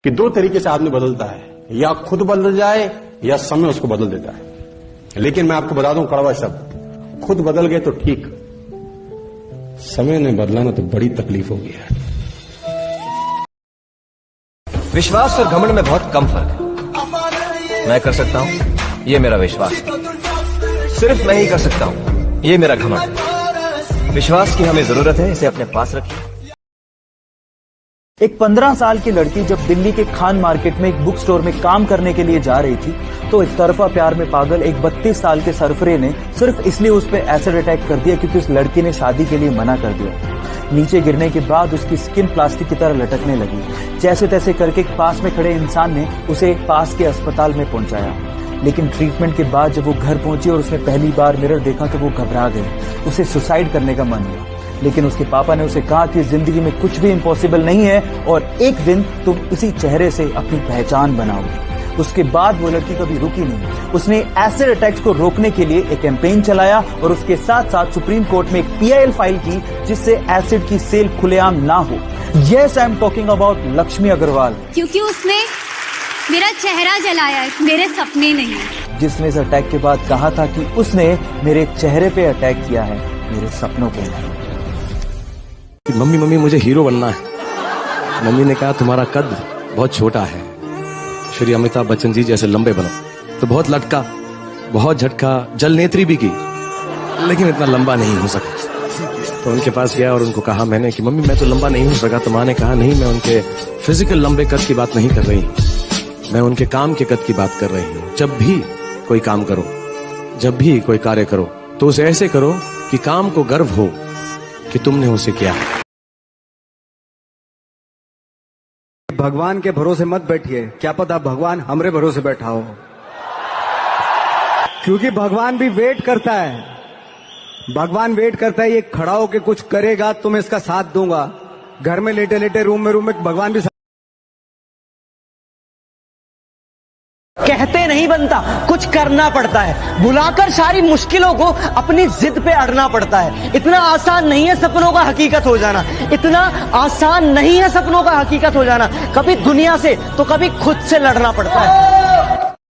कि दो तरीके से आदमी बदलता है, या खुद बदल जाए या समय उसको बदल देता है। लेकिन मैं आपको बता दूं कड़वा शब्द, खुद बदल गए तो ठीक, समय ने बदला ना तो बड़ी तकलीफ होगी यार। विश्वास और घमंड में बहुत कम फर्क है। मैं कर सकता हूं, ये मेरा विश्वास है। सिर्फ मैं ही कर सकता हूं, ये मेरा घमंड। विश्वास की हमें जरूरत है, इसे अपने पास रखिए। एक 15 साल की लड़की जब दिल्ली के खान मार्केट में एक बुक स्टोर में काम करने के लिए जा रही थी तो एक तरफा प्यार में पागल एक 32 साल के सरफरे ने सिर्फ इसलिए उस पर एसिड अटैक कर दिया क्योंकि उस लड़की ने शादी के लिए मना कर दिया। नीचे गिरने के बाद उसकी स्किन प्लास्टिक की तरह लटकने लगी। जैसे तैसे करके पास में खड़े इंसान ने उसे पास के अस्पताल में पहुंचाया, लेकिन ट्रीटमेंट के बाद जब वो घर पहुंची और उसने पहली बार मिरर देखा तो वो घबरा गई। उसे सुसाइड करने का मन हुआ, लेकिन उसके पापा ने उसे कहा कि जिंदगी में कुछ भी इम्पॉसिबल नहीं है और एक दिन तुम इसी चेहरे से अपनी पहचान बनाओगे। उसके बाद वो लड़की कभी रुकी नहीं। उसने एसिड अटैक्स को रोकने के लिए एक कैंपेन चलाया और उसके साथ साथ सुप्रीम कोर्ट में एक PIL फाइल की जिससे एसिड की सेल खुलेआम ना हो। Yes, I am talking about Lakshmi Agarwal, क्योंकि उसने मेरा चेहरा जलाया, मेरे सपने नहीं, जिसने इस अटैक के बाद कहा था कि उसने मेरे चेहरे पे अटैक किया है, मेरे सपनों पे नहीं। मम्मी मुझे हीरो बनना है। मम्मी ने कहा तुम्हारा कद बहुत छोटा है, श्री अमिताभ बच्चन जी जैसे लंबे बनो। तो बहुत लटका, बहुत झटका, जल नेत्री भी की, लेकिन इतना लंबा नहीं हो सका। तो उनके पास गया और उनको कहा मैंने कि मम्मी मैं तो लंबा नहीं हो सका। तो माँ ने कहा नहीं, मैं उनके फिजिकल लंबे कद की बात नहीं कर रही, मैं उनके काम के कद की बात कर रही हूँ। जब भी कोई काम करो, जब भी कोई कार्य करो तो उसे ऐसे करो कि काम को गर्व हो कि तुमने उसे किया। भगवान के भरोसे मत बैठिए, क्या पता भगवान हमरे भरोसे बैठा हो, क्योंकि भगवान भी वेट करता है। भगवान वेट करता है, ये खड़ा होके कुछ करेगा तो मैं इसका साथ दूंगा। घर में लेटे लेटे रूम में भगवान भी कहते नहीं बनता, कुछ करना पड़ता है। बुलाकर सारी मुश्किलों को अपनी जिद पे अड़ना पड़ता है। इतना आसान नहीं है सपनों का हकीकत हो जाना, इतना आसान नहीं है सपनों का हकीकत हो जाना। कभी दुनिया से तो कभी खुद से लड़ना पड़ता है।